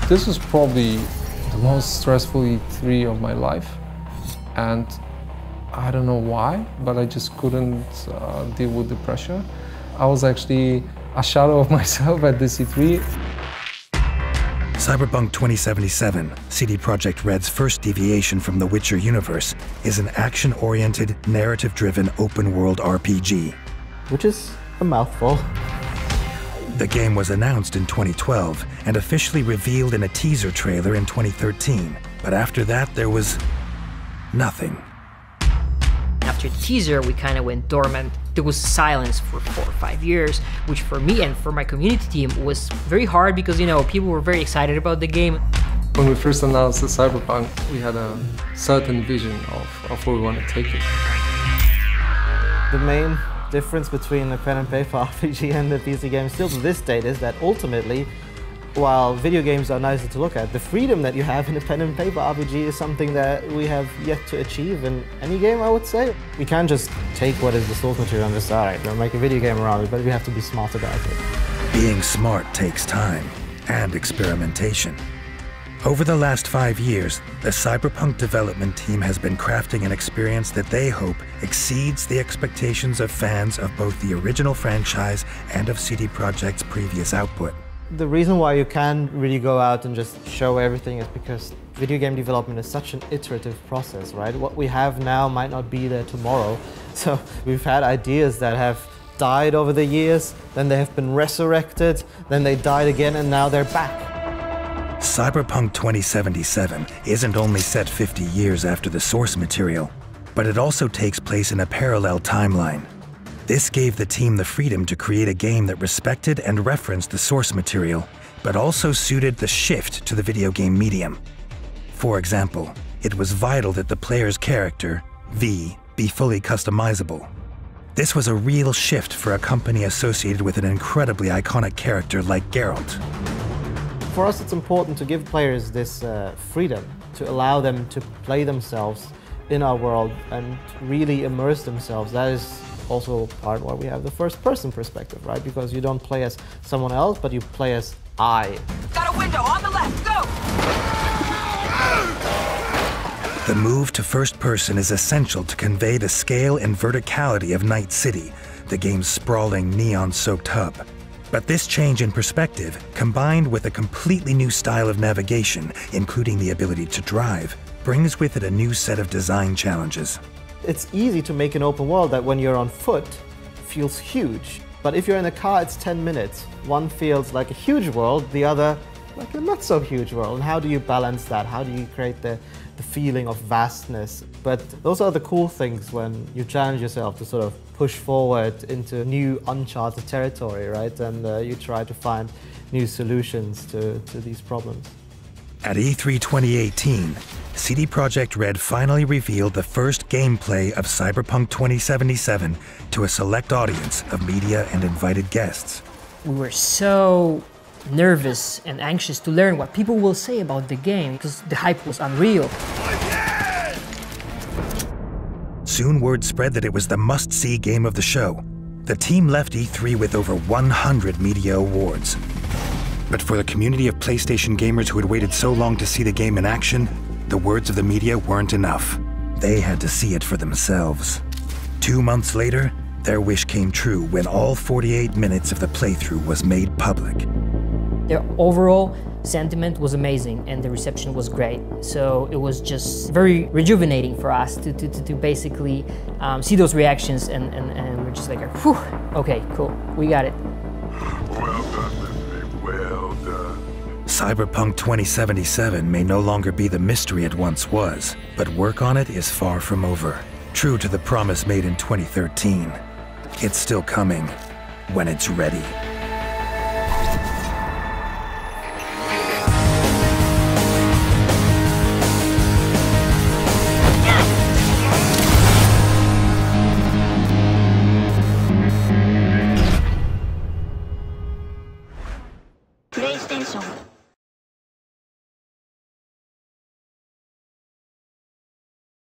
This was probably the most stressful E3 of my life, and I don't know why, but I just couldn't deal with the pressure. I was actually a shadow of myself at this E3. Cyberpunk 2077, CD Projekt Red's first deviation from the Witcher universe, is an action-oriented, narrative-driven open-world RPG. Which is a mouthful. The game was announced in 2012 and officially revealed in a teaser trailer in 2013, but after that there was nothing. After the teaser, we kind of went dormant. There was silence for 4 or 5 years, which for me and for my community team was very hard because, you know, people were very excited about the game. When we first announced the Cyberpunk, we had a certain vision of where we want to take it. The main difference between the pen and paper RPG and the PC game still to this date is that ultimately, while video games are nicer to look at, the freedom that you have in a pen and paper RPG is something that we have yet to achieve in any game, I would say. We can't just take what is the source material and just, all right, we'll make a video game around it, but we have to be smart about it. Being smart takes time and experimentation. Over the last 5 years, the Cyberpunk development team has been crafting an experience that they hope exceeds the expectations of fans of both the original franchise and of CD Projekt's previous output. The reason why you can't really go out and just show everything is because video game development is such an iterative process, right? What we have now might not be there tomorrow. So we've had ideas that have died over the years, then they have been resurrected, then they died again, and now they're back. Cyberpunk 2077 isn't only set 50 years after the source material, but it also takes place in a parallel timeline. This gave the team the freedom to create a game that respected and referenced the source material, but also suited the shift to the video game medium. For example, it was vital that the player's character, V, be fully customizable. This was a real shift for a company associated with an incredibly iconic character like Geralt. For us, it's important to give players this freedom, to allow them to play themselves in our world and really immerse themselves. That is also part why we have the first-person perspective, right? Because you don't play as someone else, but you play as I. Got a window on the left, go! The move to first person is essential to convey the scale and verticality of Night City, the game's sprawling, neon-soaked hub. But this change in perspective, combined with a completely new style of navigation, including the ability to drive, brings with it a new set of design challenges. It's easy to make an open world that when you're on foot feels huge. But if you're in a car, it's 10 minutes. One feels like a huge world, the other like a not so huge world. And how do you balance that? How do you create the feeling of vastness? But those are the cool things when you challenge yourself to sort of push forward into new uncharted territory, right? And you try to find new solutions to these problems. At E3 2018, CD Projekt Red finally revealed the first gameplay of Cyberpunk 2077 to a select audience of media and invited guests. We were so nervous and anxious to learn what people will say about the game because the hype was unreal. Soon word spread that it was the must-see game of the show. The team left E3 with over 100 media awards. But for the community of PlayStation gamers who had waited so long to see the game in action, the words of the media weren't enough. They had to see it for themselves. 2 months later, their wish came true when all 48 minutes of the playthrough was made public. The overall sentiment was amazing and the reception was great. So it was just very rejuvenating for us to basically see those reactions and we're just like, whew, okay, cool, we got it. Well done, well done. Cyberpunk 2077 may no longer be the mystery it once was, but work on it is far from over. True to the promise made in 2013, it's still coming when it's ready.